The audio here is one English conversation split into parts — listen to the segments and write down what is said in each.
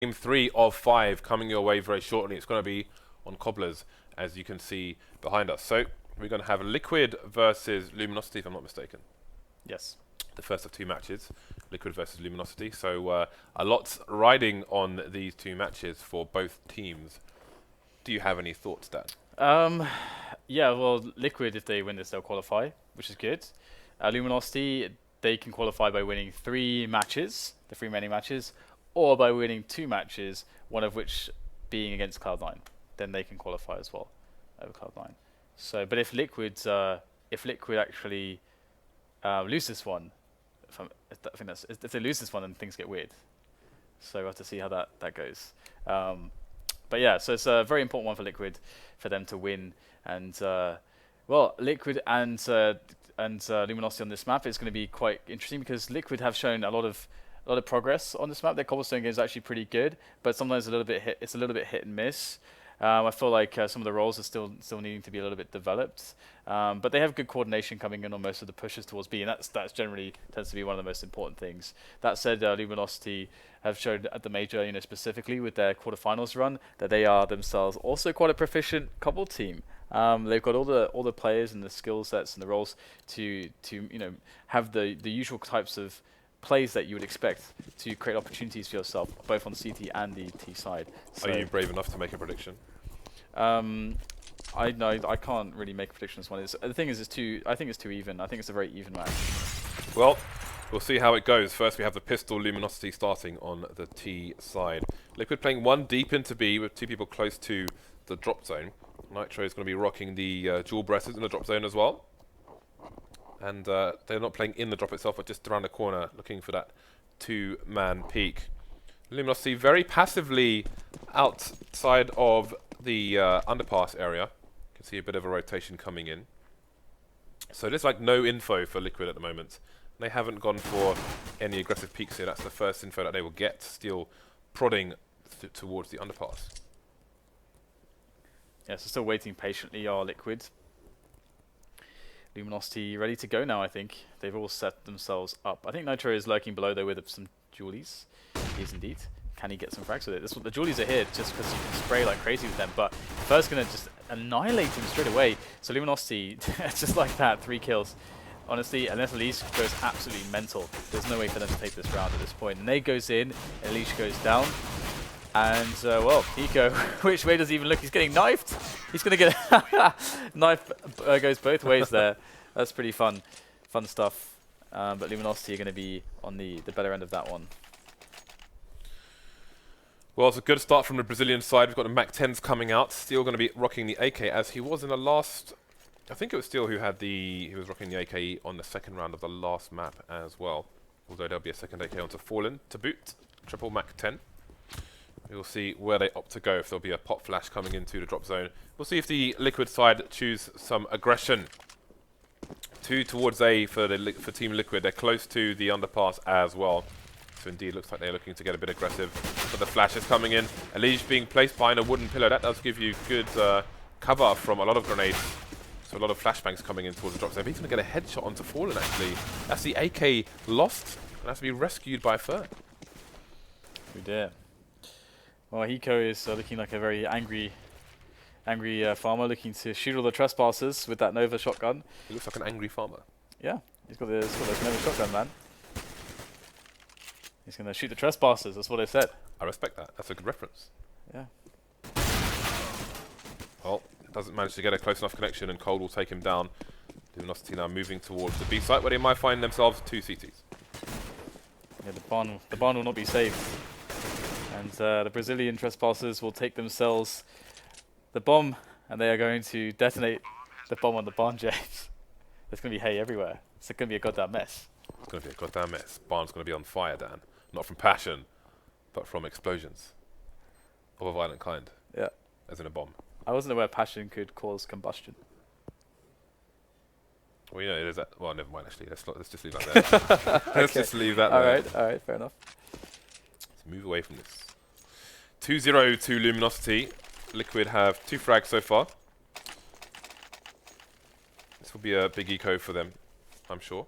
Game 3 of 5 coming your way very shortly. It's going to be on Cobblers, as you can see behind us. So we're going to have Liquid versus Luminosity, if I'm not mistaken. Yes. The first of two matches, Liquid versus Luminosity. So a lot's riding on these two matches for both teams. Do you have any thoughts, Dan? Yeah, well, Liquid, if they win this, they'll qualify, which is good. Luminosity, they can qualify by winning 3 matches, the 3 remaining matches, or by winning 2 matches, one of which being against Cloud9. Then they can qualify as well over Cloud9. So, but if Liquid actually lose this one, if they lose this one, then things get weird. So we'll have to see how that goes. But yeah, so it's a very important one for Liquid, for them to win. And well, Liquid and Luminosity on this map is going to be quite interesting because Liquid have shown a lot of progress on this map. Their Cobblestone game is actually pretty good, but sometimes it's a little bit hit and miss. I feel like some of the roles are still needing to be a little bit developed, but they have good coordination coming in on most of the pushes towards B, and that's generally tends to be one of the most important things. That said, Luminosity have shown at the major, specifically with their quarterfinals run, that they are themselves also quite a proficient Cobble team. They've got all the players and the skill sets and the roles to have the usual types of plays that you would expect to create opportunities for yourself, both on the CT and the T side. So Are you brave enough to make a prediction? I can't really make a prediction on this one. The thing is, I think it's too even. I think it's a very even match. Well, we'll see how it goes. First, we have the Pistol Luminosity starting on the T side. Liquid playing 1 deep into B with 2 people close to the drop zone. Nitro is going to be rocking the dual breasters in the drop zone as well. And they're not playing in the drop itself, but just around the corner, looking for that 2-man peak. Luminosity very passively outside of the underpass area. You can see a bit of a rotation coming in. So there's like no info for Liquid at the moment. They haven't gone for any aggressive peaks here. That's the first info that they will get, still prodding towards the underpass. Yeah, so still waiting patiently are Liquid. Luminosity ready to go now, I think. They've all set themselves up. I think Nitro is lurking below there with some Julies. He is indeed. Can he get some frags with it? The Julies are here just because you can spray like crazy with them, but first going to just annihilate him straight away. So Luminosity, just like that, 3 kills. Honestly, unless Elise goes absolutely mental, there's no way for them to take this round at this point. And Nate goes in, Elise goes down. And, well, Hiko, which way does he even look? He's getting knifed. He's going to get knife goes both ways there. That's pretty fun stuff. But Luminosity are going to be on the better end of that one. Well, it's a good start from the Brazilian side. We've got the Mac-10s coming out. Steel going to be rocking the AK as he was in the last... I think it was Steel who was rocking the AKE on the second round of the last map as well. Although there'll be a second AK onto Fallen to boot. Triple Mac-10. We'll see where they opt to go, if there'll be a pop flash coming into the drop zone. We'll see if the Liquid side choose some aggression. 2 towards A for Team Liquid. They're close to the underpass as well. So indeed, looks like they're looking to get a bit aggressive. But the flash is coming in. Elige being placed behind a wooden pillar. That does give you good cover from a lot of grenades. So a lot of flashbangs coming in towards the drop zone. He's going to get a headshot onto Fallen, actually. That's the AK lost. And has to be rescued by Fer. We did. Well, Hiko is looking like a very angry farmer, looking to shoot all the trespassers with that Nova shotgun. He looks like an angry farmer. Yeah, he's got this Nova shotgun, man. He's going to shoot the trespassers, that's what I said. I respect that. That's a good reference. Yeah. Well, doesn't manage to get a close enough connection, and Cold will take him down. Luminosity now moving towards the B site, where they might find themselves 2 CTs. Yeah, the barn will not be safe. And the Brazilian trespassers will take themselves the bomb, and they are going to detonate the bomb on the barn jet. There's going to be hay everywhere. It's going to be a goddamn mess. It's going to be a goddamn mess. Barn's going to be on fire, Dan. Not from passion, but from explosions of a violent kind. Yeah. As in a bomb. I wasn't aware passion could cause combustion. Well, it is that. Well, never mind, actually. Let's just leave that there. Let's just leave that there. All right, fair enough. Let's move away from this. 2-0 to Luminosity. Liquid have 2 frags so far. This will be a big eco for them, I'm sure.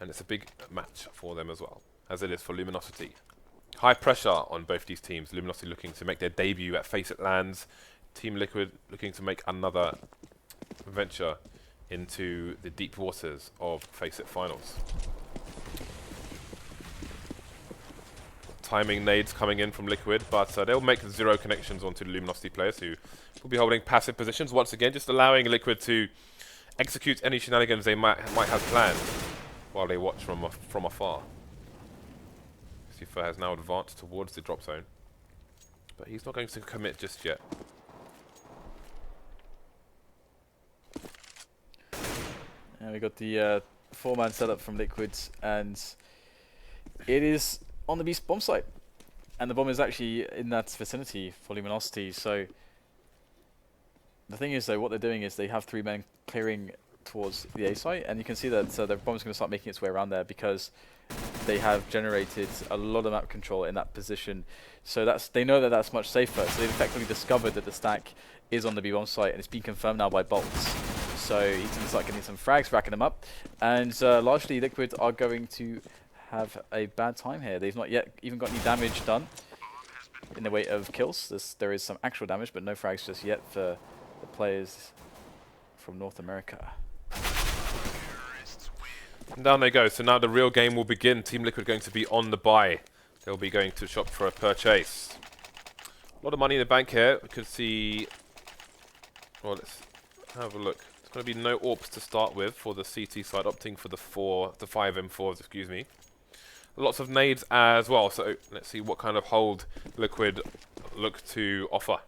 And it's a big match for them as well, as it is for Luminosity. High pressure on both these teams. Luminosity looking to make their debut at FACEIT Lands. Team Liquid looking to make another venture into the deep waters of FACEIT Finals. Timing nades coming in from Liquid, but they'll make 0 connections onto the Luminosity players, who will be holding passive positions once again, just allowing Liquid to execute any shenanigans they might have planned while they watch from afar. Lucifer has now advanced towards the drop zone, but he's not going to commit just yet. And we got the 4-man setup from Liquid, and it is on the Beast bomb site. And the bomb is actually in that vicinity for Luminosity. So the thing is, though, what they're doing is they have 3 men clearing towards the A site, and you can see that the bomb's going to start making its way around there because they have generated a lot of map control in that position. So they know that that's much safer. So they've effectively discovered that the stack is on the B bomb site, and it's been confirmed now by bolts. So he's going to start getting some frags, racking them up, and largely Liquid are going to have a bad time here. They've not yet even got any damage done in the way of kills. There is some actual damage, but no frags just yet for the players from North America. And down they go. So now the real game will begin. Team Liquid going to be on the buy. They'll be going to shop for a purchase. A lot of money in the bank here. We could see... Well, let's have a look. It's going to be no AWPs to start with for the CT side, opting for the 5 M4s, excuse me. Lots of nades as well. So let's see what kind of hold Liquid look to offer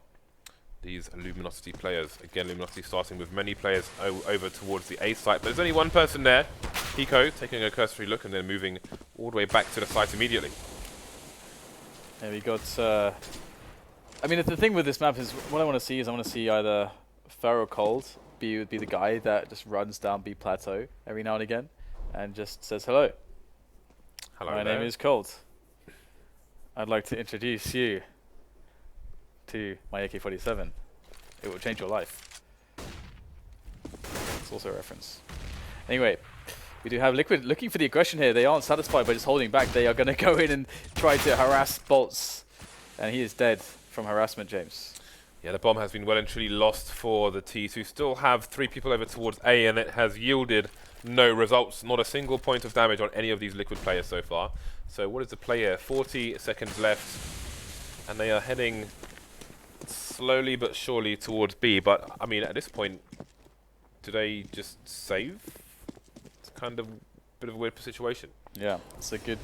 these Luminosity players. Again, Luminosity starting with many players over towards the A site, but there's only one person there. Pico taking a cursory look and then moving all the way back to the site immediately. And we got... I mean, the thing with this map is, what I want to see is I want to see either Fer or Cold would be the guy that just runs down B plateau every now and again and just says hello. Hello, my name is Cold. I'd like to introduce you to my AK-47. It will change your life. It's also a reference. Anyway, we do have Liquid looking for the aggression here. They aren't satisfied by just holding back. They are going to go in and try to harass Bolts. And he is dead from harassment, James. Yeah, the bomb has been well and truly lost for the T's, who still have 3 people over towards A, and it has yielded no results. Not a single point of damage on any of these Liquid players so far. So what is the play here? 40 seconds left. And they are heading slowly but surely towards B. But, I mean, at this point, do they just save? It's kind of a bit of a weird situation. Yeah, it's a good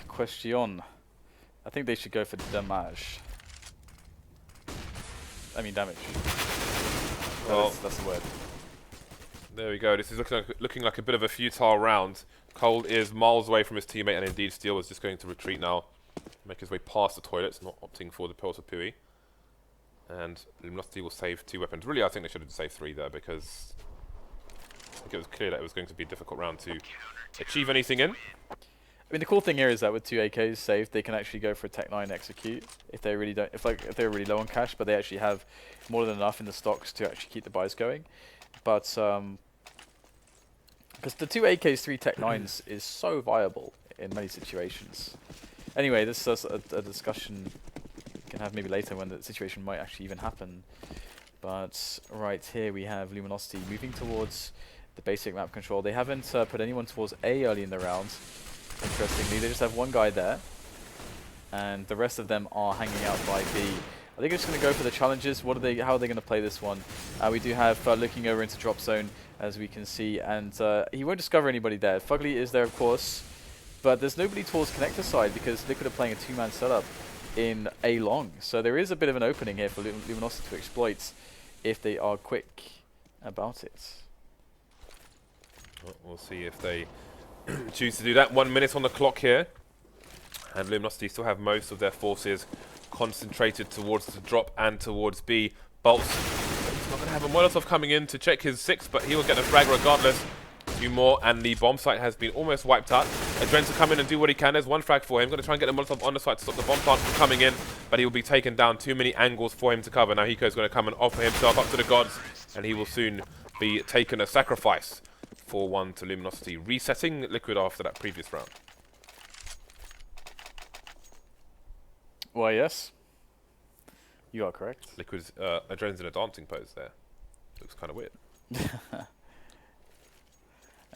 question. I think they should go for damage. I mean damage. Well, that's the word. There we go. This is looking like a bit of a futile round. Cole is miles away from his teammate, and indeed Steel is just going to retreat now. Make his way past the toilets, not opting for the Pearls of Pui. And Luminosity will save 2 weapons. Really, I think they should have saved 3 there, because I think it was clear that it was going to be a difficult round to achieve anything in. I mean, the cool thing here is that with 2 AKs saved, they can actually go for a Tech 9 execute if they really don't. If they're really low on cash, but they actually have more than enough in the stocks to actually keep the buys going. But because the 2 AKs, 3 Tech 9s is so viable in many situations. Anyway, this is a discussion we can have maybe later when the situation might actually even happen. But right here we have Luminosity moving towards the basic map control. They haven't put anyone towards A early in the round. Interestingly, they just have 1 guy there, and the rest of them are hanging out by B. Are they just going to go for the challenges? How are they going to play this one? We do have looking over into drop zone, as we can see, and he won't discover anybody there. Fugly is there, of course, but there's nobody towards connector side because Liquid are playing a 2-man setup in A long. So there is a bit of an opening here for Luminosity to exploit if they are quick about it. Well, we'll see if they choose to do that. 1 minute on the clock here, and Luminosity still have most of their forces concentrated towards the drop and towards B. Bolts not going to have a Molotov coming in to check his 6, but he will get a frag regardless. 2 more, and the bomb site has been almost wiped out. Adren to come in and do what he can. There's 1 frag for him. Going to try and get a Molotov on the site to stop the bomb plant from coming in, but he will be taken down. Too many angles for him to cover. Now Hiko's going to come and offer himself up to the gods, and he will soon be taken a sacrifice. 4-1 to Luminosity, resetting Liquid after that previous round. Why, yes. You are correct. Liquid's Adren's in a dancing pose there. Looks kind of weird.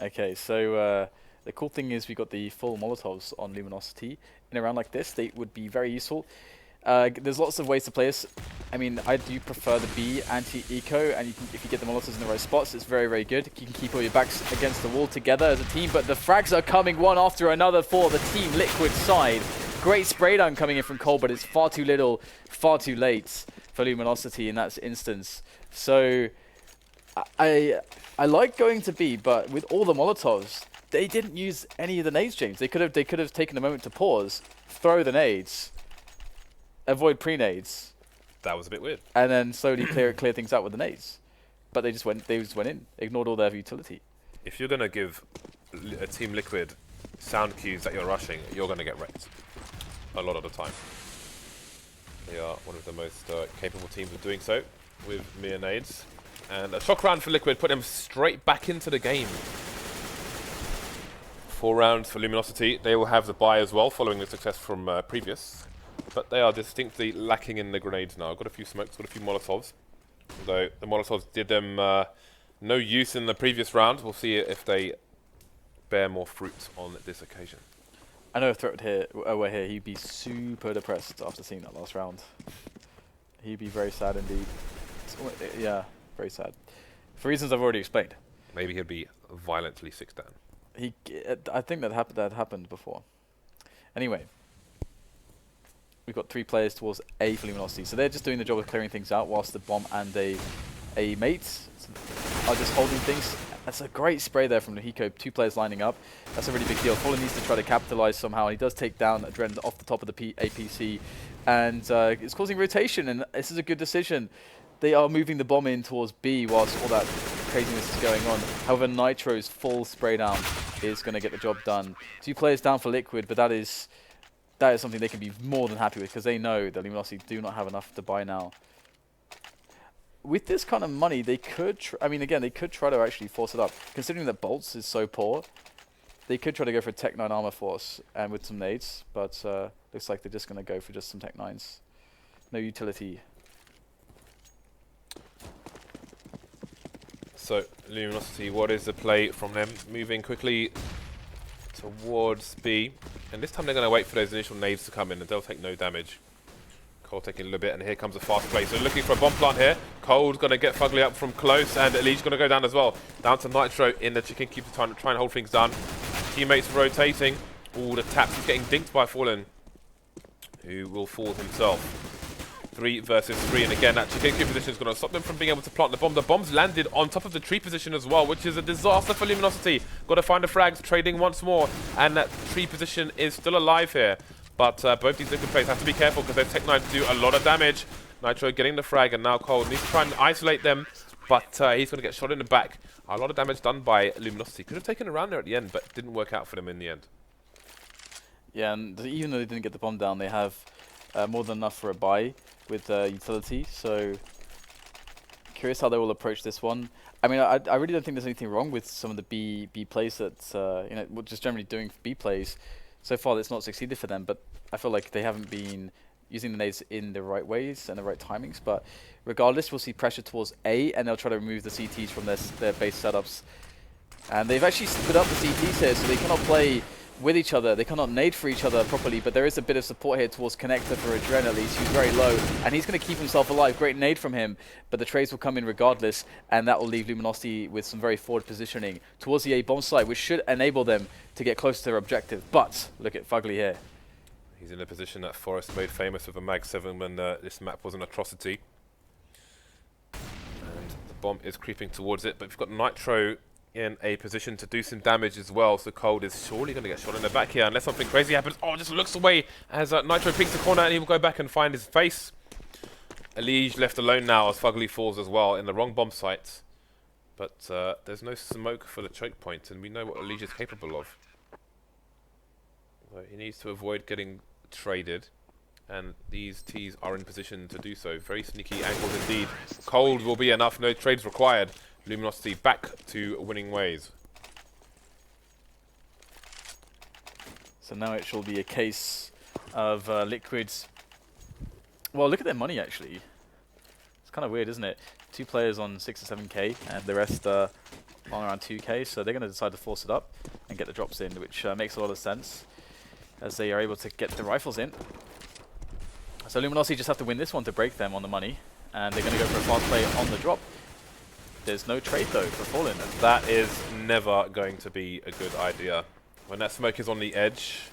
Okay, so the cool thing is we got the full Molotovs on Luminosity. In a round like this, they would be very useful. There's lots of ways to play this. I mean, I do prefer the B anti-eco, and if you get the Molotovs in the right spots, it's very, very good. You can keep all your backs against the wall together as a team, but the frags are coming one after another for the Team Liquid side. Great spray down coming in from Cole, but it's far too little, far too late for Luminosity in that instance. So I like going to B, but with all the Molotovs, they didn't use any of the nades, James. They could have taken a moment to pause, throw the nades, avoid pre-nades. That was a bit weird. And then slowly clear things out with the nades. But they just went in, ignored all their utility. If you're going to give a Team Liquid sound cues that you're rushing, you're going to get wrecked a lot of the time. They are one of the most capable teams of doing so with mere nades. And a shock round for Liquid put them straight back into the game. 4 rounds for Luminosity. They will have the bye as well, following the success from previous. But they are distinctly lacking in the grenades now. Got a few smokes, got a few Molotovs. Although the Molotovs did them no use in the previous round. We'll see if they bear more fruit on this occasion. I know if Threat were here, he'd be super depressed after seeing that last round. He'd be very sad indeed. Yeah, very sad. For reasons I've already explained. Maybe he'd be violently 6 down. I think that happened before. Anyway. We've got 3 players towards A for Luminosity. So they're just doing the job of clearing things out whilst the bomb and a mate are just holding things. That's a great spray there from Hiko. 2 players lining up. That's a really big deal. Fallen needs to try to capitalize somehow. He does take down Adren off the top of the APC. And it's causing rotation, and this is a good decision. They are moving the bomb in towards B whilst all that craziness is going on. However, Nitro's full spray down is going to get the job done. 2 players down for Liquid, but that is something they can be more than happy with because they know that Luminosity do not have enough to buy now. With this kind of money, they could, they could try to actually force it up. Considering that Bolts is so poor, they could try to go for a Tech 9 Armor Force and with some nades, but looks like they're just going to go for just some Tech 9s. No utility. So, Luminosity, what is the play from them? Moving quickly towards B. And this time they're going to wait for those initial nades to come in and they'll take no damage. Cole taking a little bit, and here comes a fast play. So looking for a bomb plant here. Cole's going to get Fugly up from close, and Eli's going to go down as well. Down to Nitro in the chicken cube to try and hold things down. Teammates rotating. All the taps. He's getting dinked by Fallen, who will fall himself. 3 versus 3, and again that chicken cube position is going to stop them from being able to plant the bomb. The bomb's landed on top of the tree position as well, which is a disaster for Luminosity. Got to find the frags, trading once more, and that tree position is still alive here. But both these Liquid players have to be careful because their Tech 9 do a lot of damage. Nitro getting the frag, and now Cole needs to try and isolate them, but he's going to get shot in the back. A lot of damage done by Luminosity. Could have taken a round there at the end, but didn't work out for them in the end. Yeah, and even though they didn't get the bomb down, they have more than enough for a buy with utility, so curious how they will approach this one. I mean, I really don't think there's anything wrong with some of the B plays that we're just generally doing for B plays. So far, it's not succeeded for them, but I feel like they haven't been using the nades in the right ways and the right timings. But regardless, we'll see pressure towards A, and they'll try to remove the CTs from their base setups. And they've actually split up the CTs here, so they cannot play with each other. They cannot nade for each other properly, but there is a bit of support here towards Connector for Adren at least, who's very low, and he's going to keep himself alive. Great nade from him, but the trades will come in regardless, and that will leave Luminosity with some very forward positioning towards the A bomb site, which should enable them to get close to their objective. But look at Fugly here. He's in a position that Forrest made famous with a Mag 7 when this map was an atrocity. And the bomb is creeping towards it, but we've got Nitro in a position to do some damage as well, so Cold is surely going to get shot in the back here unless something crazy happens. Oh, just looks away as Nitro peeks the corner, and he will go back and find his face. Elige left alone now as Fugly falls as well in the wrong bomb site. But there's no smoke for the choke point, and we know what Elige is capable of. So he needs to avoid getting traded, and these Ts are in position to do so. Very sneaky angles indeed. Cold will be enough, no trades required. Luminosity back to winning ways. So now it shall be a case of Liquid's Well, look at their money, actually. It's kind of weird, isn't it? 2 players on 6 or 7k, and the rest on around 2k, so they're going to decide to force it up and get the drops in, which makes a lot of sense, as they are able to get the rifles in. So Luminosity just have to win this one to break them on the money, and they're going to go for a fast play on the drop. There's no trade, though, for Fallen. That is never going to be a good idea. When that smoke is on the edge,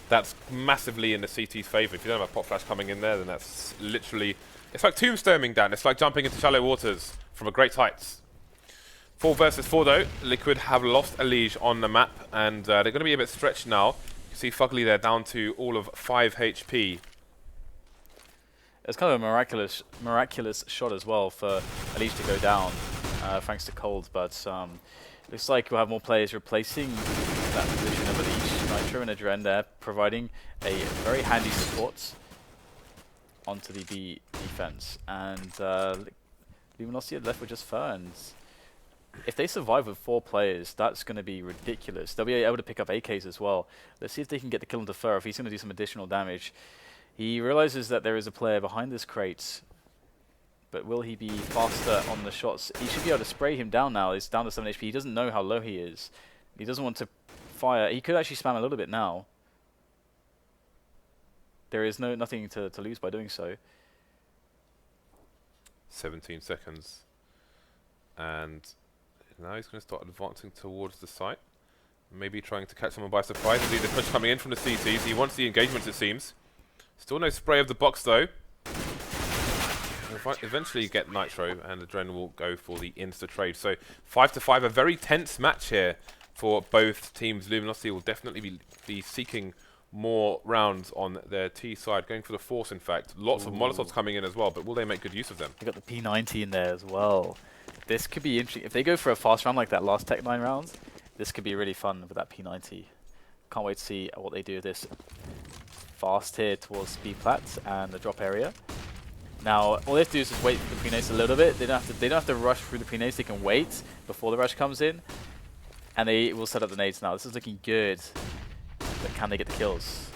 that's massively in the CT's favour. If you don't have a pop flash coming in there, then that's literally... It's like tombstoning down. It's like jumping into shallow waters from a great heights. 4 versus 4, though. Liquid have lost a liege on the map, and they're going to be a bit stretched now. You see Fugly there down to all of 5 HP. It's kind of a miraculous shot as well for a liege to go down, thanks to Cold, but looks like we'll have more players replacing that position of a liege. Nitro and Adren there, providing a very handy support onto the B defense, and Luminosity are left with just Ferns. If they survive with 4 players, that's going to be ridiculous. They'll be able to pick up AKs as well. Let's see if they can get the kill onto Fur, if he's going to do some additional damage. He realizes that there is a player behind this crate, but will he be faster on the shots? He should be able to spray him down now. He's down to 7 HP. He doesn't know how low he is. He doesn't want to fire. He could actually spam a little bit now. There is nothing to lose by doing so. 17 seconds. And now he's going to start advancing towards the site. Maybe trying to catch someone by surprise. See the push coming in from the CTs. He wants the engagements, it seems. Still no spray of the box, though. We'll eventually get Nitro, and the Adren will go for the insta-trade. So 5-5, a very tense match here for both teams. Luminosity will definitely be seeking more rounds on their T side, going for the force, in fact. Lots of Molotovs coming in as well, but will they make good use of them? They got the P90 in there as well. This could be interesting. If they go for a fast round like that last Tech 9 rounds, this could be really fun with that P90. Can't wait to see what they do with this. Fast here towards B plat and the drop area. Now, all they have to do is just wait for the pre-nades a little bit. They don't have to rush through the pre-nades. They can wait before the rush comes in, and they will set up the nades now. This is looking good, but can they get the kills?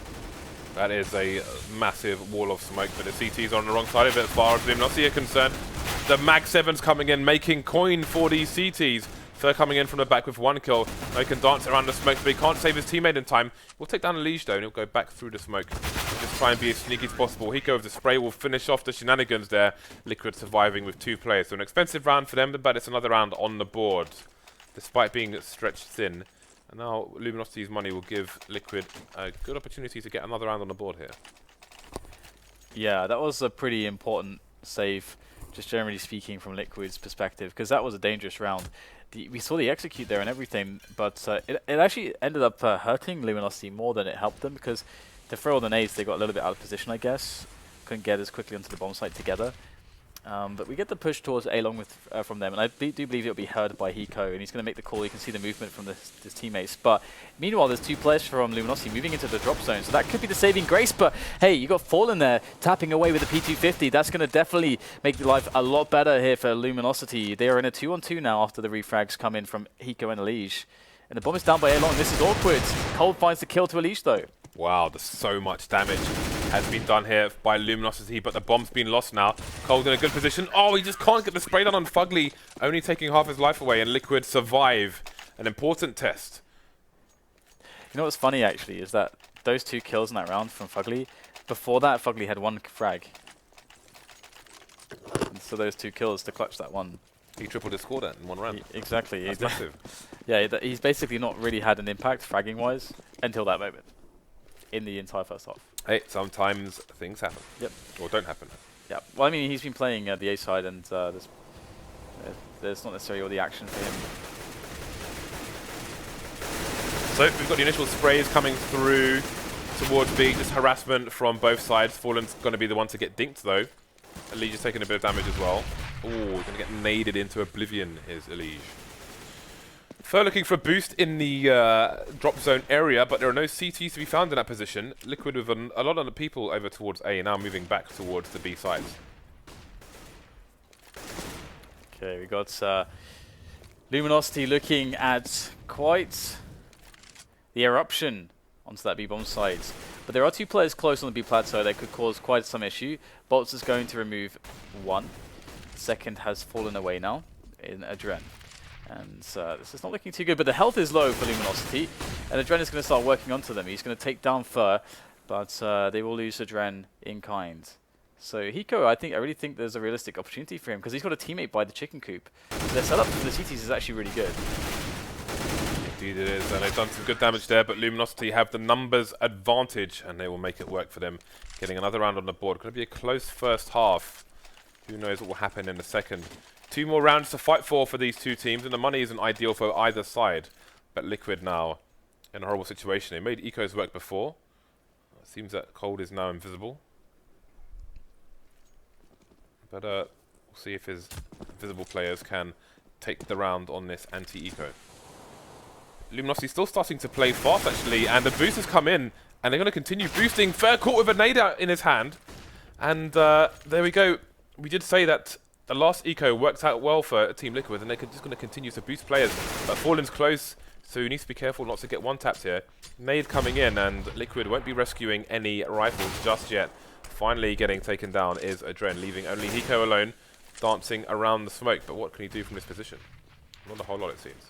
That is a massive wall of smoke, but the CT's on the wrong side of it as far as Luminosity are concerned. The Mag 7's coming in, making coin for these CTs. Fur coming in from the back with 1 kill. Now he can dance around the smoke, but he can't save his teammate in time. We'll take down a liege though, and he'll go back through the smoke. Just try and be as sneaky as possible. Hiko with the spray will finish off the shenanigans there. Liquid surviving with 2 players. So an expensive round for them, but it's another round on the board, despite being stretched thin. And now Luminosity's money will give Liquid a good opportunity to get another round on the board here. Yeah, that was a pretty important save, just generally speaking from Liquid's perspective, because that was a dangerous round. We saw the execute there and everything, but it actually ended up hurting Luminosity more than it helped them, because to throw all the nades, they got a little bit out of position, I guess. Couldn't get as quickly onto the bomb site together. But we get the push towards A long with from them, and I do believe it'll be heard by Hiko, and he's going to make the call. You can see the movement from his teammates. But meanwhile, there's 2 players from Luminosity moving into the drop zone, so that could be the saving grace. But hey, you got Fallen there tapping away with the P250. That's going to definitely make life a lot better here for Luminosity. They are in a 2-on-2 now after the refrags come in from Hiko and Elige. And the bomb is down by A long. This is awkward. Cold finds the kill to Elige though. Wow, there's so much damage has been done here by Luminosity, but the bomb's been lost now. Cold in a good position. Oh, he just can't get the spray done on Fugly, only taking half his life away, and Liquid survive an important test. You know what's funny, actually, is that those 2 kills in that round from Fugly, before that, Fugly had 1 frag. And so those 2 kills to clutch that one. He tripled his score then in 1 round. Exactly. That's massive. Yeah, he's basically not really had an impact, fragging-wise, until that moment in the entire first half. Hey, sometimes things happen. Yep. Or don't happen. Yeah. Well, I mean, he's been playing the A side, and there's not necessarily all the action for him. So we've got the initial sprays coming through towards B. Just harassment from both sides. Fallen's going to be the one to get dinked, though. Elige is taking a bit of damage as well. Oh, going to get naded into oblivion, is Elige. Fur looking for a boost in the drop zone area, but there are no CTs to be found in that position. Liquid with a lot of the people over towards A, now moving back towards the B sides. Okay, we got Luminosity looking at quite the eruption onto that B bomb site. But there are 2 players close on the B plateau that could cause quite some issue. Bolts is going to remove 1. Second has fallen away now in Adren. And this is not looking too good, but the health is low for Luminosity. And Adren is going to start working onto them. He's going to take down Fur, but they will lose Adren in kind. So Hiko, I really think there's a realistic opportunity for him because he's got a teammate by the chicken coop. Their setup for the CTs is actually really good. Indeed it is, and they've done some good damage there, but Luminosity have the numbers advantage, and they will make it work for them. Getting another round on the board. Going to be a close first half. Who knows what will happen in the second. 2 more rounds to fight for these 2 teams, and the money isn't ideal for either side. But Liquid now in a horrible situation. They made Ecos work before. It seems that Cold is now invisible. But we'll see if his visible players can take the round on this anti-eco. Luminosity still starting to play fast actually, and the boost has come in, and they're going to continue boosting. Fair caught with a nade out in his hand, and there we go. We did say that the last eco worked out well for Team Liquid, and they're just going to continue to boost players. But Fallen's close, so you need to be careful not to get one-tapped here. Nade coming in, and Liquid won't be rescuing any rifles just yet. Finally getting taken down is Adren, leaving only Hiko alone, dancing around the smoke. But what can he do from this position? Not a whole lot, it seems.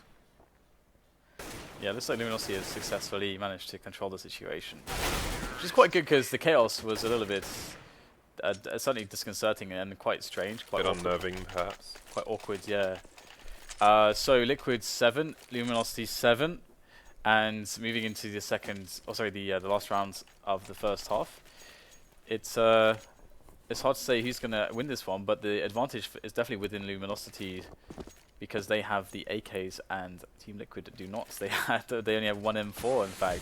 Yeah, looks like Luminosity has successfully managed to control the situation. Which is quite good because the chaos was a little bit certainly disconcerting and quite strange. Quite a bit unnerving, perhaps. Quite awkward, yeah. So Liquid 7, Luminosity 7, and moving into the the last round of the first half. It's hard to say who's going to win this one, but the advantage is definitely within Luminosity because they have the AKs and Team Liquid do not. They only have 1 M4 in fact.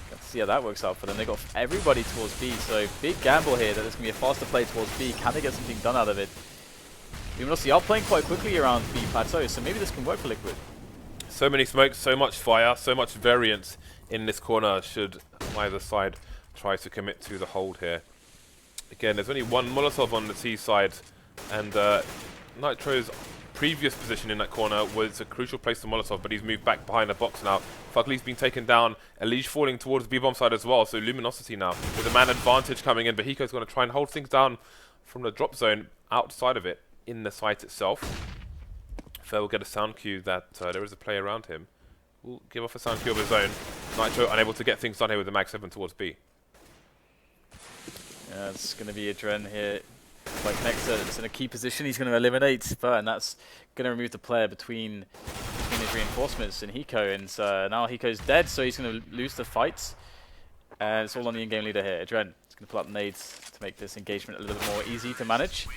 Let's see how that works out for them. They got everybody towards B, so big gamble here that there's going to be a faster play towards B. Can they get something done out of it? Luminosity are playing quite quickly around B plateau, so maybe this can work for Liquid. So many smokes, so much fire, so much variance in this corner should either side try to commit to the hold here. Again, there's only 1 Molotov on the T side, and Nitro's previous position in that corner was a crucial place to Molotov, but he's moved back behind the box now. Fugly's been taken down, Elige falling towards the B-bomb side as well, so Luminosity now with a man advantage coming in, but Hiko's going to try and hold things down from the drop zone outside of it, in the site itself. Fair will get a sound cue that there is a player around him. Will give off a sound cue of his own. Nitro unable to get things done here with the Mag 7 towards B. Yeah, it's going to be Adren here. Like Nectar, it's in a key position. He's going to eliminate Spur, and that's going to remove the player between his reinforcements and Hiko. And now Hiko's dead, so he's going to lose the fight. And it's all on the in-game leader here. Adren is going to pull up nades to make this engagement a little bit more easy to manage.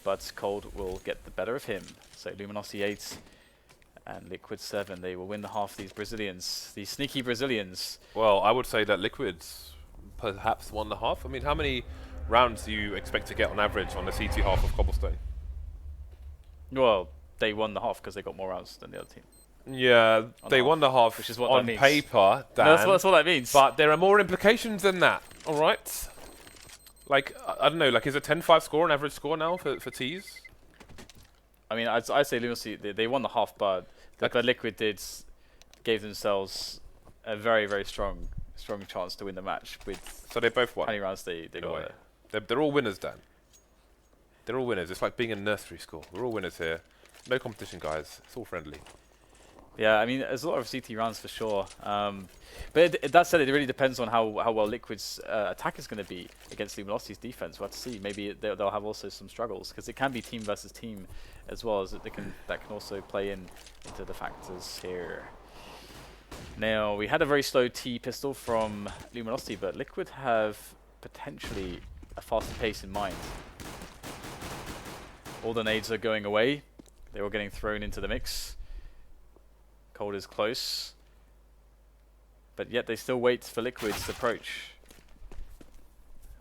But Cold will get the better of him. So Luminosity 8 and Liquid 7, they will win the half. These Brazilians, these sneaky Brazilians. Well, I would say that Liquid's perhaps won the half. I mean, how many rounds do you expect to get on average on the CT half of Cobblestone? Well, they won the half because they got more rounds than the other team. Yeah, they won the half, which is what on paper, Dan, no, that's what that means. But there are more implications than that, all right? Like, I don't know, like, is a 10-5 score an average score now for Ts? I mean, I'd say Luminosity, they won the half, but Liquid gave themselves a very, very strong chance to win the match with. So they both won. How many rounds they got there? They're all winners, Dan. They're all winners. It's like being in nursery school. We're all winners here. No competition, guys. It's all friendly. Yeah, I mean, there's a lot of CT rounds for sure. But that said, it really depends on how well Liquid's attack is going to be against Luminosity's defense. We'll have to see. Maybe they'll have also some struggles because it can be team versus team as well as that can also play into the factors here. Now, we had a very slow T pistol from Luminosity, but Liquid have potentially a faster pace in mind. All the nades are going away. They're all getting thrown into the mix. Cold is close. But yet they still wait for Liquid's approach.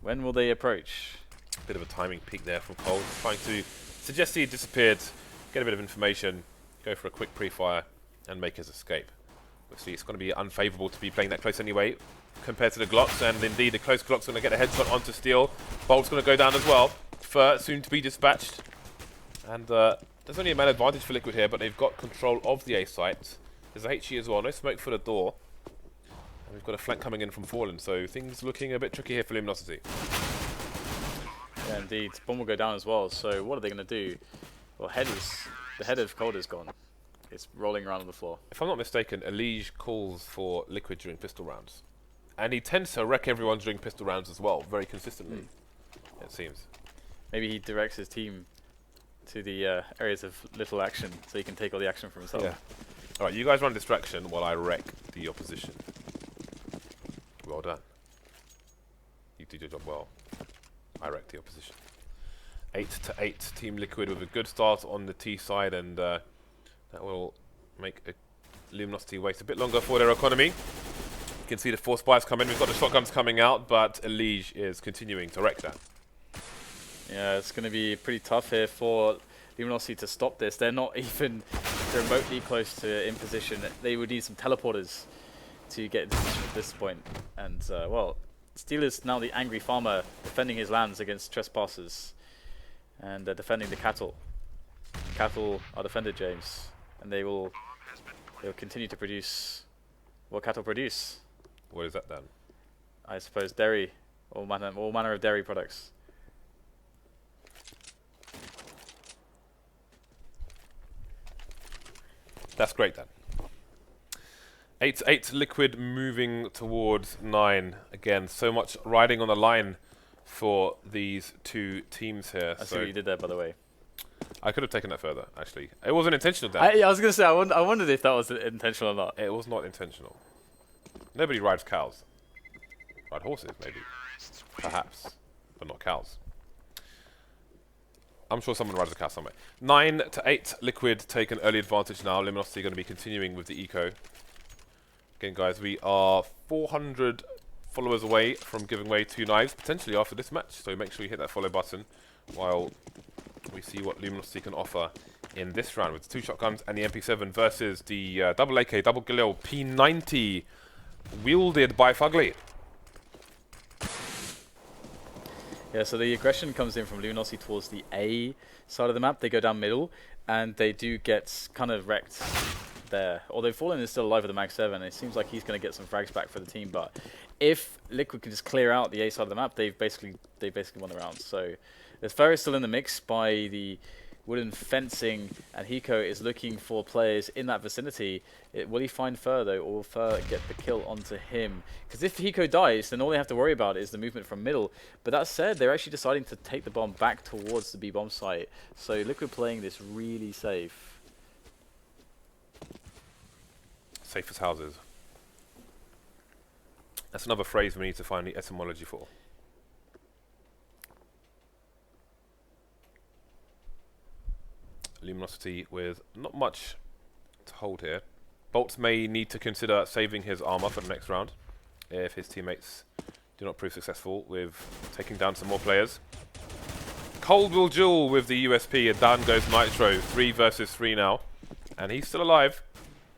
When will they approach? Bit of a timing peak there from Cold. Trying to suggest he disappeared, get a bit of information, go for a quick pre-fire, and make his escape. Obviously, it's going to be unfavourable to be playing that close anyway, compared to the Glocks, and indeed the close Glock's going to get a headshot onto Steel. Bolt's going to go down as well. Fur soon to be dispatched. And there's only a man advantage for Liquid here, but they've got control of the A site. There's a HE as well, no smoke for the door. And We've got a flank coming in from Fallen, so things looking a bit tricky here for Luminosity. Yeah, indeed. Bomb will go down as well. So what are they going to do? Well, the head of Cold is gone. It's rolling around on the floor. If I'm not mistaken, Elige calls for Liquid during pistol rounds. And he tends to wreck everyone during pistol rounds as well, very consistently, it seems. Maybe he directs his team to the areas of little action, so he can take all the action for himself. Yeah. Alright, you guys run distraction while I wreck the opposition. Well done. You did your job well. I wrecked the opposition. 8-8, Team Liquid with a good start on the T side, and that will make Luminosity wait a bit longer for their economy. You can see the 4 spies come in. We've got the shotguns coming out, but Elige is continuing to wreck that. Yeah, it's going to be pretty tough here for Luminosity to stop this. They're not even remotely close to in position. They would need some teleporters to get to this point. And, well, Steel is now the angry farmer defending his lands against trespassers. And defending the cattle. Cattle are defended, James. And they will continue to produce what cattle produce. What is that then? I suppose dairy, all manner of dairy products. That's great then. 8-8, Liquid moving towards 9. Again, so much riding on the line for these two teams here. I see what you did there, by the way. I could have taken that further, actually. It wasn't intentional then. I was going to say, I wondered if that was intentional or not. It was not intentional. Nobody rides cows. Ride horses, maybe. Perhaps. But not cows. I'm sure someone rides a cow somewhere. 9-8, Liquid take an early advantage now. Luminosity going to be continuing with the eco. Again, guys, we are 400 followers away from giving away 2 knives, potentially after this match. So make sure you hit that follow button while we see what Luminosity can offer in this round with the 2 shotguns and the MP7 versus the double AK, double Galil P90 wielded by Fugly. Yeah, so the aggression comes in from Luminosity towards the A side of the map. They go down middle, and they do get kind of wrecked there. Although Fallen is still alive with the Mag 7, it seems like he's going to get some frags back for the team. But if Liquid can just clear out the A side of the map, they've basically won the round. So there's Ferris still in the mix by the wooden fencing, and Hiko is looking for players in that vicinity. Will he find Fur, though, or will Fur get the kill onto him? Because if Hiko dies, then all they have to worry about is the movement from middle. But that said, they're actually deciding to take the bomb back towards the B-bomb site. So Liquid playing this really safe. Safe as houses. That's another phrase we need to find the etymology for. Luminosity with not much to hold here. Bolts may need to consider saving his armor for the next round if his teammates do not prove successful with taking down some more players. Cold will duel with the USP, and down goes Nitro. 3 versus 3 now, and he's still alive.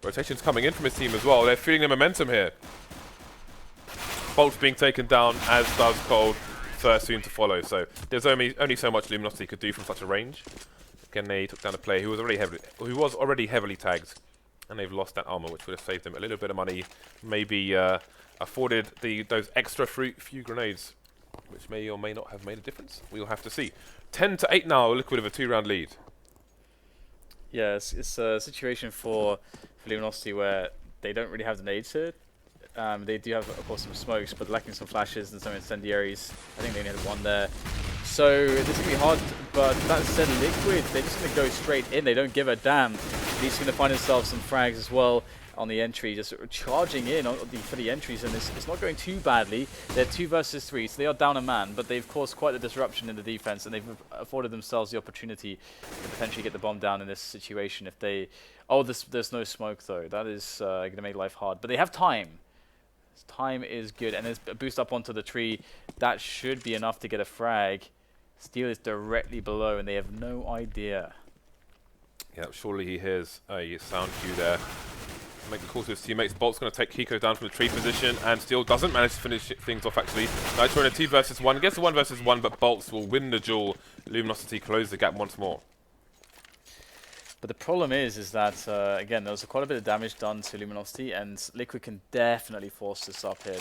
Rotation's coming in from his team as well. They're feeling the momentum here. Bolt's being taken down, as does Cold. First soon to follow, so there's only so much Luminosity could do from such a range. Again, they took down a player who was already heavily tagged, and they've lost that armor, which would have saved them a little bit of money. Maybe afforded those extra few grenades, which may or may not have made a difference. We'll have to see. 10-8 now. Liquid with a 2-round lead. Yeah, it's a situation for Luminosity where they don't really have the nades here. They do have, of course, some smokes, but lacking some flashes and some incendiaries. I think they only had 1 there. So this is going to be hard, but that said, Liquid, they're just going to go straight in. They don't give a damn. He's going to find himself some frags as well on the entry, just charging in for the entries, and it's not going too badly. They're 2 versus 3, so they are down a man, but they've caused quite a disruption in the defense, and they've afforded themselves the opportunity to potentially get the bomb down in this situation if they... Oh, there's no smoke, though. That is going to make life hard, but they have time. Time is good, and there's a boost up onto the tree. That should be enough to get a frag. Steel is directly below, and they have no idea. Yeah, surely he hears a sound cue there. Make the call to his teammates. Bolt's going to take Hiko down from the tree position, and Steel doesn't manage to finish things off, actually. Nitro in a 2 versus 1. Gets a 1 versus 1, but Bolts will win the duel. Luminosity close the gap once more. But the problem is that, again, there was quite a bit of damage done to Luminosity, and Liquid can definitely force this up here.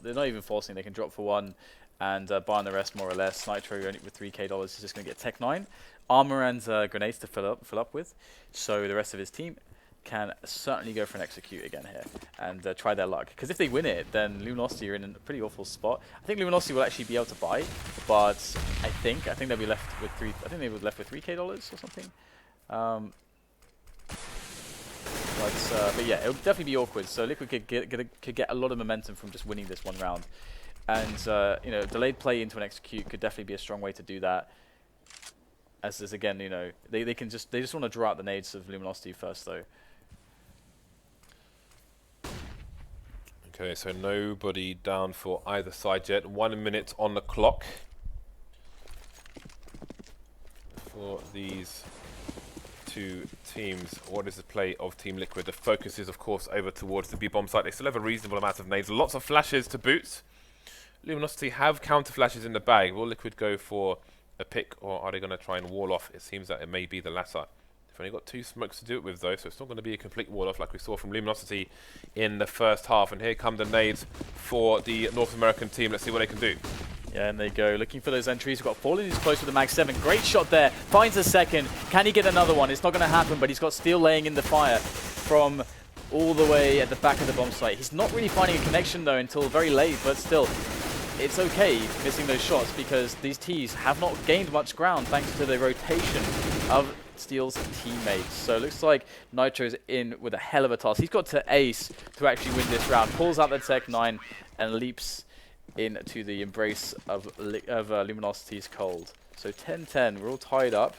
They're not even forcing, they can drop for 1 and buy on the rest more or less. Nitro only with $3K is just going to get Tech 9. Armor and grenades to fill up with, so the rest of his team can certainly go for an execute again here and try their luck. Because if they win it, then Luminosity are in a pretty awful spot. I think Luminosity will actually be able to buy, but I think they'll be left with $3K or something. But yeah, it'll definitely be awkward. So Liquid could get a lot of momentum from just winning this one round, and you know, delayed play into an execute could definitely be a strong way to do that. As this again, you know, they just want to draw out the nades of Luminosity first though. Okay, so nobody down for either side yet. 1 minute on the clock for these two teams. What is the play of Team Liquid? The focus is, of course, over towards the B-bomb site. They still have a reasonable amount of nades. Lots of flashes to boot. Luminosity have counter flashes in the bag. Will Liquid go for a pick, or are they going to try and wall off? It seems that it may be the latter. They've only got 2 smokes to do it with, though, so it's not going to be a complete wall off like we saw from Luminosity in the first half. And here come the nades for the North American team. Let's see what they can do. Yeah, and they go looking for those entries. We've got Fallen who's close with the Mag 7. Great shot there. Finds a second. Can he get another one? It's not going to happen, but he's got Steel laying in the fire from all the way at the back of the bomb site. He's not really finding a connection, though, until very late, but still, it's okay missing those shots because these Ts have not gained much ground thanks to the rotation of Steel's teammates. So it looks like Nitro's in with a hell of a task. He's got to ace to actually win this round. Pulls out the Tech 9 and leaps into the embrace of Luminosity's cold. So 10-10, we're all tied up.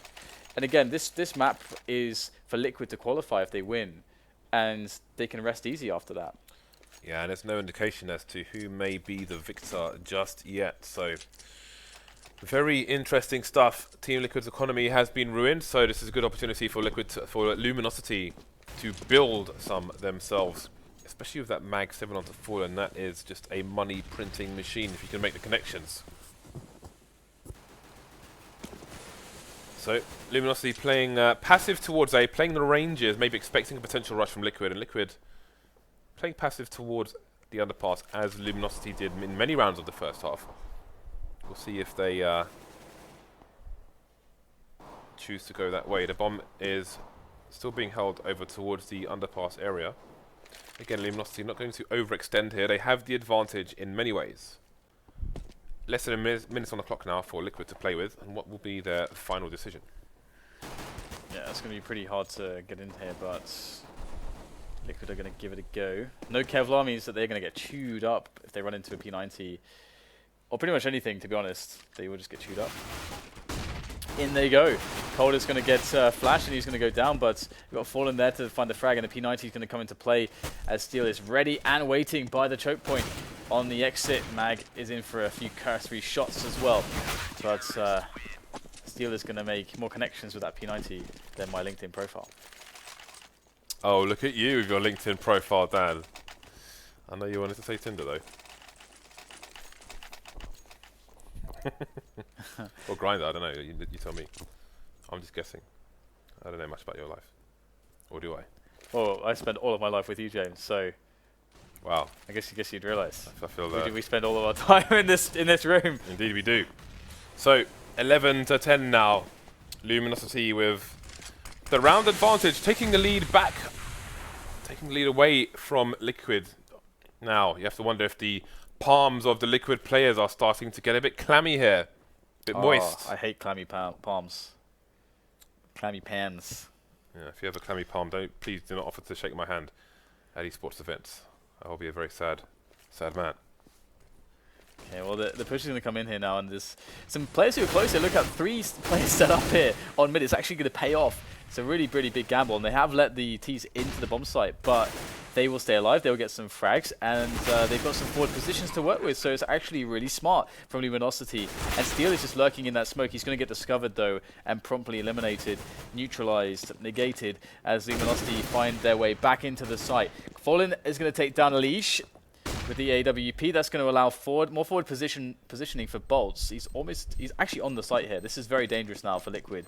And again, this map is for Liquid to qualify if they win, and they can rest easy after that. Yeah, and there's no indication as to who may be the victor just yet. So very interesting stuff. Team Liquid's economy has been ruined, so this is a good opportunity for for Luminosity to build some themselves, especially with that Mag 7 onto Fallen. That is just a money printing machine if you can make the connections. So Luminosity playing passive towards A, playing the Rangers, maybe expecting a potential rush from Liquid, and Liquid playing passive towards the underpass as Luminosity did in many rounds of the first half. We'll see if they choose to go that way. The bomb is still being held over towards the underpass area. Again, Luminosity not going to overextend here. They have the advantage in many ways. Less than a minute on the clock now for Liquid to play with, and what will be their final decision? Yeah, it's going to be pretty hard to get in here, but Liquid are going to give it a go. No Kevlar means that they're going to get chewed up if they run into a P90. Or pretty much anything, to be honest. They will just get chewed up. In they go. Cold is going to get flashed and he's going to go down, but we've got Fallen there to find the frag, and the P90 is going to come into play as Steel is ready and waiting by the choke point on the exit. Mag is in for a few cursory shots as well, but Steel is going to make more connections with that P90 than my LinkedIn profile. Oh, look at you with your LinkedIn profile, Dan. I know you wanted to say Tinder, though. Or Grindr, I don't know. You tell me. I'm just guessing. I don't know much about your life. Or do I? Well, I spend all of my life with you, James, so... Wow. I guess you'd realise. I feel that. We spend all of our time in this room. Indeed we do. So, 11-10 now. Luminosity with the round advantage, taking the lead back. Taking the lead away from Liquid. Now, you have to wonder if the palms of the Liquid players are starting to get a bit clammy here. A bit moist. I hate clammy palms. Clammy pans. Yeah, if you have a clammy palm, please do not offer to shake my hand at esports events. I will be a very sad man. Okay, well the push is going to come in here now, and there's some players who are closer. Look at 3 players set up here on mid. It's actually going to pay off. It's a really, really big gamble, and they have let the Ts into the bomb site, but they will stay alive. They will get some frags, and they've got some forward positions to work with, so it's actually really smart from Luminosity. And Steel is just lurking in that smoke. He's going to get discovered, though, and promptly eliminated, neutralized, negated, as Luminosity find their way back into the site. Fallen is going to take down Leash with the AWP. That's going to allow more forward positioning for Bolts. He's actually on the site here. This is very dangerous now for Liquid.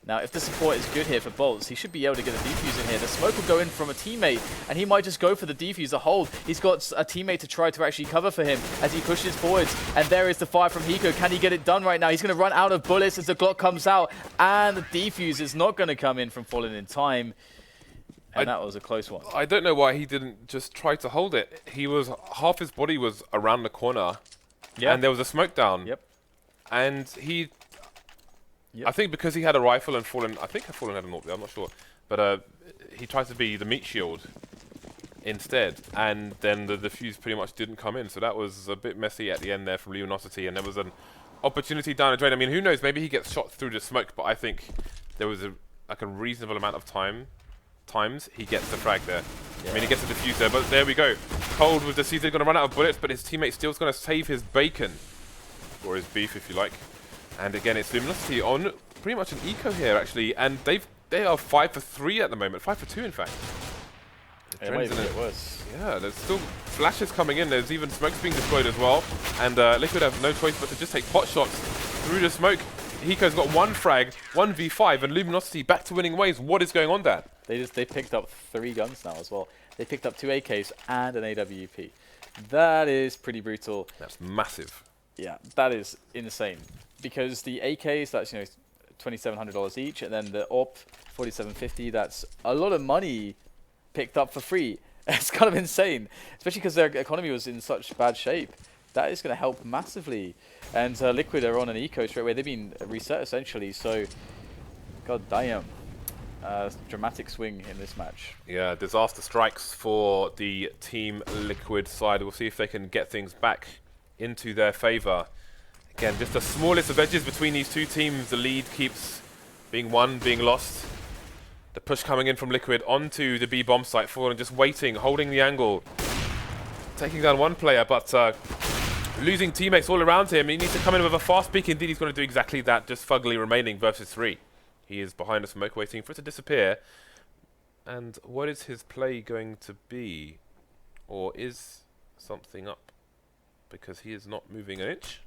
Now, if the support is good here for Bolts, he should be able to get a defuse in here. The smoke will go in from a teammate, and he might just go for the defuse, the hold. He's got a teammate to try to actually cover for him as he pushes forwards. And there is the fire from Hiko. Can he get it done right now? He's going to run out of bullets as the Glock comes out, and the defuse is not going to come in from Fallen in time. And that was a close one. I don't know why he didn't just try to hold it. He was, half his body was around the corner, and there was a smoke down. Yep. And he... I think because he had a rifle and Fallen, I think Fallen had an AWP there, I'm not sure. But he tried to be the meat shield instead, and then the defuse pretty much didn't come in. So that was a bit messy at the end there from Luminosity, and there was an opportunity down the drain. I mean, who knows, maybe he gets shot through the smoke, but I think there was a reasonable amount of times he gets the frag there. I mean, he gets the defuse there, but there we go. Cold with the Caesar, going to run out of bullets, but his teammate still's going to save his bacon. Or his beef, if you like. And again, it's Luminosity on pretty much an eco here, actually, and they are 5 for 3 at the moment, 5 for 2 in fact. It might even get worse. Yeah, there's still flashes coming in. There's even smokes being deployed as well, and Liquid have no choice but to just take pot shots through the smoke. Hiko's got 1 frag, 1v5, and Luminosity back to winning ways. What is going on there? They picked up 3 guns now as well. They picked up 2 AKs and an AWP. That is pretty brutal. That's massive. Yeah, that is insane. Because the AKs, that's, you know, $2,700 each, and then the AWP, $4,750. That's a lot of money picked up for free. It's kind of insane, especially because their economy was in such bad shape. That is going to help massively. And Liquid are on an eco straight away. They've been reset essentially. So, god damn, dramatic swing in this match. Yeah, disaster strikes for the Team Liquid side. We'll see if they can get things back into their favor. Again, just the smallest of edges between these two teams. The lead keeps being won, being lost. The push coming in from Liquid onto the B bomb site. Fallen just waiting, holding the angle. Taking down one player, but losing teammates all around him. He needs to come in with a fast peek. Indeed, he's going to do exactly that. Just fugly remaining versus 3. He is behind the smoke, waiting for it to disappear. And what is his play going to be? Or is something up? Because he is not moving an inch.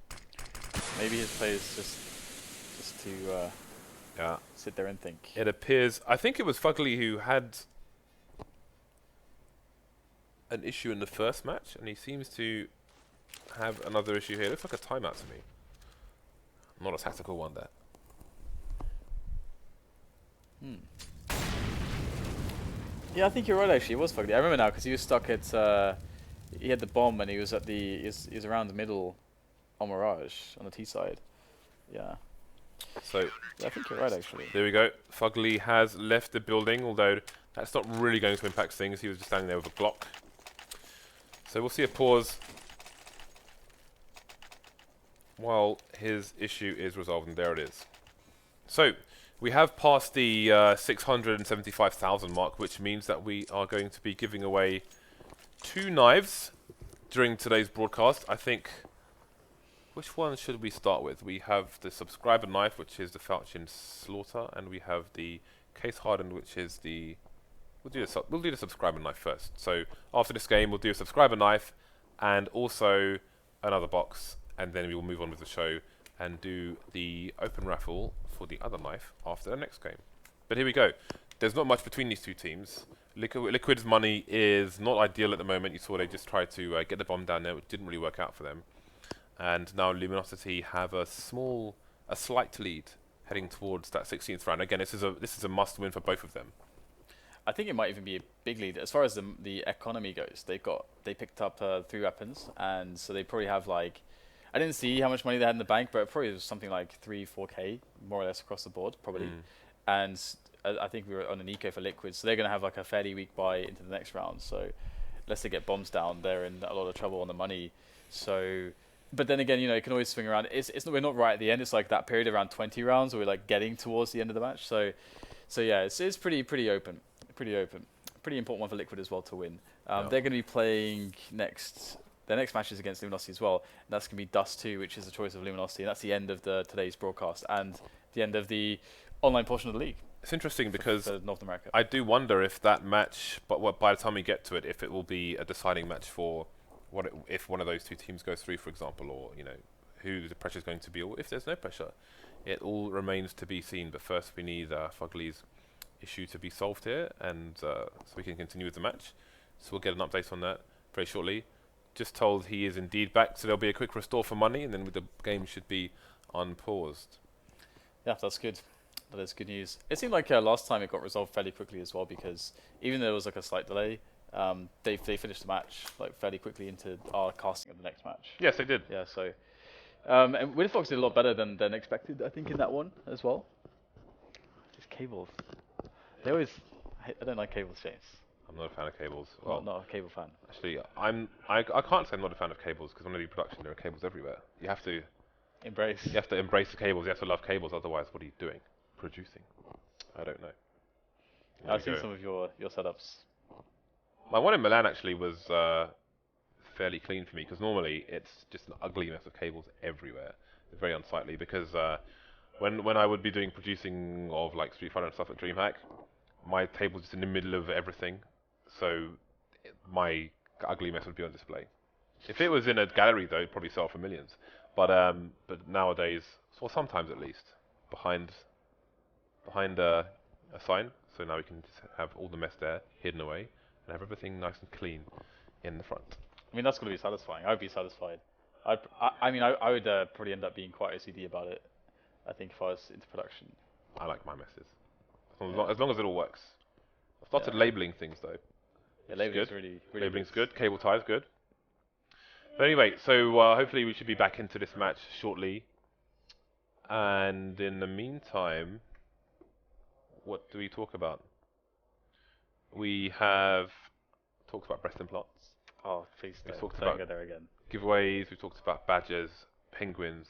Maybe his play is just to sit there and think. It appears, I think it was Fugly who had an issue in the first match, and he seems to have another issue here. It looks like a timeout to me. Not a tactical one there. Yeah, I think you're right. Actually, it was Fugly. I remember now because he was stuck at. He had the bomb and he was at the. He was around the middle, on Mirage on the T side. Yeah. So yeah, I think you're right. Actually. There we go. Fugly has left the building, although that's not really going to impact things. He was just standing there with a Glock. So we'll see a pause while his issue is resolved, and there it is. So we have passed the 675,000 mark, which means that we are going to be giving away 2 knives during today's broadcast. I think, which one should we start with? We have the subscriber knife, which is the Falchion Slaughter, and we have the Case Hardened, which is the... We'll do the subscriber knife first. So after this game, we'll do a subscriber knife and also another box, and then we will move on with the show and do the open raffle for the other knife after the next game. But here we go. There's not much between these two teams. Liquid's money is not ideal at the moment. You saw they just tried to get the bomb down there, which didn't really work out for them. And now Luminosity have a slight lead heading towards that 16th round. Again, this is a must win for both of them. I think it might even be a big lead as far as the economy goes. They picked up 3 weapons, and so they probably have like, I didn't see how much money they had in the bank, but it probably was something like 3-4k more or less across the board probably. And I think we were on an eco for Liquid, so they're going to have like a fairly weak buy into the next round. So unless they get bombs down, they're in a lot of trouble on the money. So, but then again, you know, it can always swing around. We're not right at the end. It's like that period around 20 rounds where we're like getting towards the end of the match. So yeah, it's pretty open. Pretty important one for Liquid as well to win. They're going to be playing next. Their next match is against Luminosity as well. And that's going to be Dust 2, which is the choice of Luminosity. And that's the end of today's broadcast and the end of the online portion of the league. It's interesting because for North America. I do wonder if that match, but by the time we get to it, if it will be a deciding match for if one of those two teams goes through, for example, or you know, who the pressure is going to be, or if there's no pressure. It all remains to be seen. But first, we need Fugly's issue to be solved here, and so we can continue with the match. So we'll get an update on that very shortly. Just told he is indeed back, so there'll be a quick restore for money, and then the game should be unpaused. Yeah, that's good. That is good news. It seemed like last time it got resolved fairly quickly as well, because even though there was like a slight delay, they finished the match like fairly quickly into our casting of the next match. Yes, they did. Yeah, so and Winfox did a lot better than expected, I think, in that one as well. These cables, they always. I don't like cables, James. I'm not a fan of cables. Well, not a cable fan. Actually, I can't say I'm not a fan of cables, because when I do production, there are cables everywhere. You have to Embrace. You have to embrace the cables. You have to love cables. Otherwise, what are you doing? Producing? I don't know. I've seen some of your setups. My one in Milan actually was fairly clean for me, because normally it's just an ugly mess of cables everywhere. It's very unsightly, because when I would be doing producing of like Street Fighter and stuff at DreamHack, my table's just in the middle of everything, so my ugly mess would be on display. If it was in a gallery though, it'd probably sell for millions. But nowadays, or sometimes at least, behind a sign, so now we can just have all the mess there hidden away and have everything nice and clean in the front. I mean, that's going to be satisfying. I'd be satisfied. I mean, I would probably end up being quite OCD about it, I think, if I was into production. I like my messes. As long as it all works. I've started labeling things though. Yeah, labeling's really Labeling's good. Cable tie's good. But anyway, so hopefully we should be back into this match shortly. And in the meantime, what do we talk about? We have talked about breast implants. Oh, please We've don't, talked don't about go there again. giveaways. We've talked about badgers, penguins,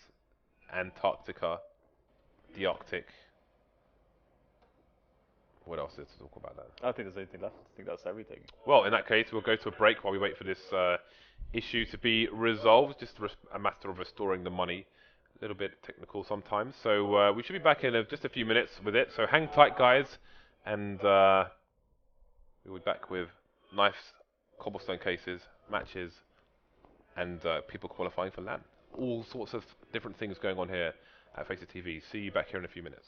Antarctica, the Arctic. What else is to talk about that? I don't think there's anything left. I think that's everything. Well, in that case, we'll go to a break while we wait for this issue to be resolved. Just a matter of restoring the money. A little bit technical sometimes. So we should be back in just a few minutes with it. So hang tight, guys, and we'll be back with nice cobblestone cases, matches, and people qualifying for LAN. All sorts of different things going on here at FACEIT TV. See you back here in a few minutes.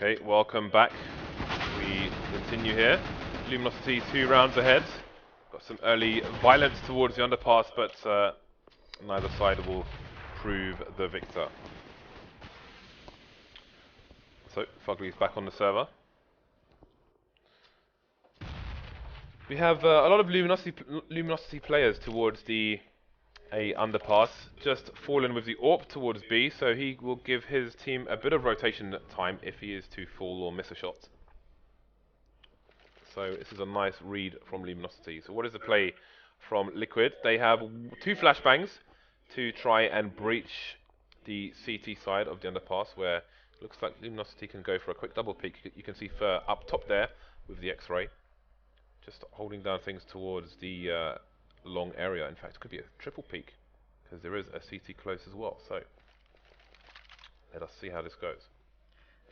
Okay, welcome back. We continue here. Luminosity 2 rounds ahead. Got some early violence towards the underpass, but neither side will prove the victor. So, Fugly's back on the server. We have a lot of Luminosity players towards the A underpass, just fallen with the AWP towards B, so he will give his team a bit of rotation time if he is to fall or miss a shot. So this is a nice read from Luminosity. So what is the play from Liquid? They have 2 flashbangs to try and breach the CT side of the underpass, where it looks like Luminosity can go for a quick double peek. You can see Fur up top there with the X-ray, just holding down things towards the long area. In fact, it could be a triple peek, because there is a CT close as well. So let us see how this goes.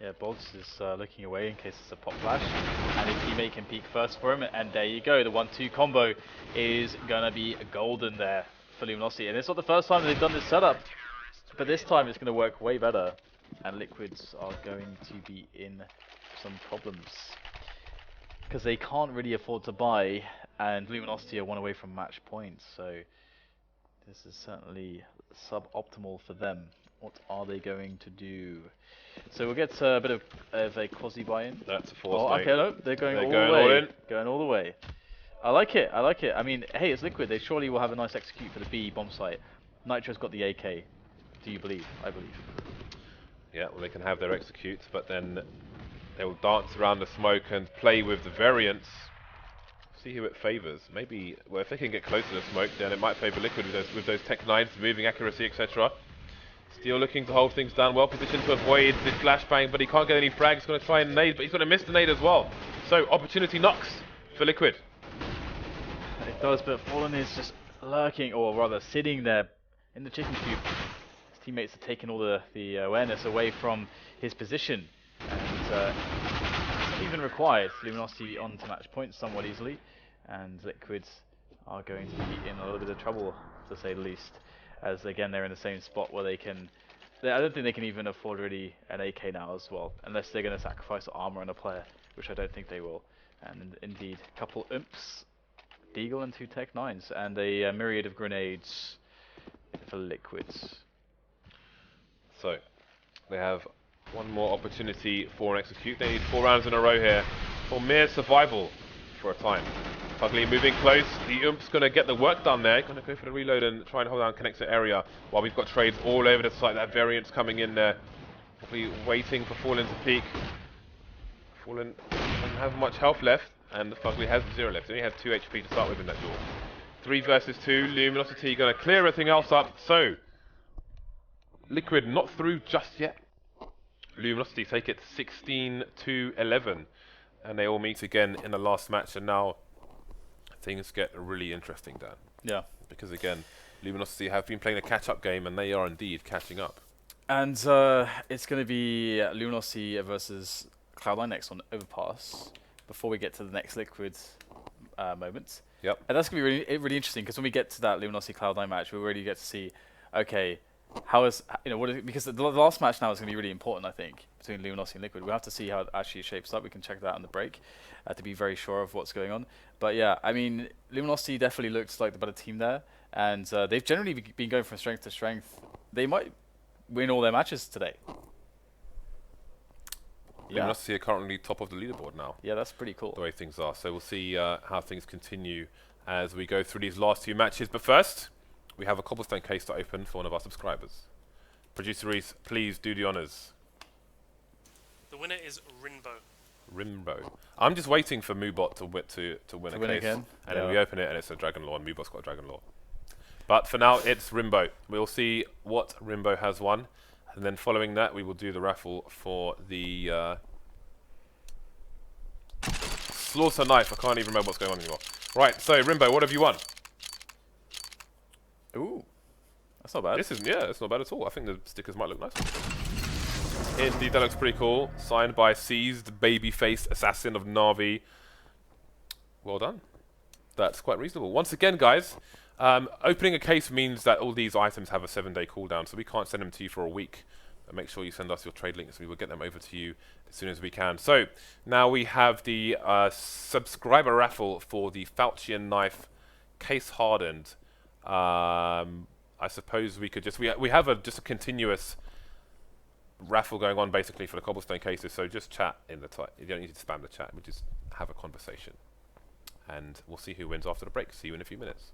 Yeah, Bolts is looking away in case it's a pop flash, and his teammate can peek first for him, and there you go. The 1-2 combo is gonna be golden there for Luminosity, and it's not the first time they've done this setup, but this time it's gonna work way better, and Liquids are going to be in some problems because they can't really afford to buy, and Luminosity are 1 away from match points, so this is certainly suboptimal for them. What are they going to do? So we'll get a bit of a quasi buy-in. That's a force, oh, okay, no, they're going all the way. All in. Going all the way. I like it, I like it. I mean, hey, it's Liquid. They surely will have a nice execute for the B bomb site. Nitro's got the AK. Do you believe? I believe. Yeah, well, they can have their executes, but then they will dance around the smoke and play with the variants. See who it favours. Maybe, well, if they can get close to the smoke, then it might favour Liquid with those Tech 9s, moving accuracy, etc. Still looking to hold things down, well positioned to avoid the flashbang, but he can't get any frags. He's going to try and nade, but he's going to miss the nade as well. So, opportunity knocks for Liquid. It does, but Fallen is just lurking, or rather sitting there in the chicken coop. His teammates are taking all the awareness away from his position, and it's even required Luminosity on to match points somewhat easily, and Liquids are going to be in a little bit of trouble, to say the least. As again, they're in the same spot where they can. I don't think they can even afford really an AK now as well, unless they're going to sacrifice armor on a player, which I don't think they will. And indeed, a couple imps, Deagle and 2 Tech 9s, and a myriad of grenades for Liquids. So, they have one more opportunity for an execute. They need 4 rounds in a row here for mere survival for a time. Fugly moving close. The Oomp's going to get the work done there. Going to go for the reload and try and hold down connector area while we've got trades all over the site. That variant's coming in there. Probably waiting for Fallen to peek. Fallen doesn't have much health left, and Fugly has 0 left. He only had 2 HP to start with in that duel. 3 versus 2. Luminosity going to clear everything else up. So, Liquid not through just yet. Luminosity take it 16-11. And they all meet again in the last match, and now things get really interesting, Dan. Yeah. Because again, Luminosity have been playing a catch-up game, and they are indeed catching up. And it's going to be Luminosity versus Cloud9 next on Overpass, before we get to the next Liquid moment. Yep. And that's going to be really, really interesting, because when we get to that Luminosity Cloud9 match, we really get to see, okay, how is, because the last match now is going to be really important, I think, between Luminosity and Liquid. We'll have to see how it actually shapes up. We can check that on the break to be very sure of what's going on. But yeah, I mean, Luminosity definitely looks like the better team there, and they've generally been going from strength to strength. They might win all their matches today. Luminosity are currently top of the leaderboard now. Yeah, that's pretty cool. The way things are. So we'll see how things continue as we go through these last 2 matches. But first, we have a Cobblestone case to open for one of our subscribers. Producer Reese, please do the honours. The winner is Rinbo. Rimbo. I'm just waiting for Moobot to win a case. Again? And then we open it and it's a Dragon Law, and Moobot's got a Dragon Law. But for now, it's Rimbo. We'll see what Rimbo has won. And then following that, we will do the raffle for the Slaughter Knife. I can't even remember what's going on anymore. Right, so Rimbo, what have you won? Ooh, that's not bad. It's not bad at all. I think the stickers might look nice. Indeed, that looks pretty cool. Signed by Seized Babyface Assassin of Na'Vi. Well done. That's quite reasonable. Once again, guys, opening a case means that all these items have a 7-day cooldown, so we can't send them to you for a week. make sure you send us your trade links. We will get them over to you as soon as we can. So now we have the subscriber raffle for the Falchion knife, case hardened. I suppose we could just we have just a continuous raffle going on basically for the Cobblestone cases. So just chat in the you don't need to spam the chat. We just have a conversation, and we'll see who wins after the break. See you in a few minutes.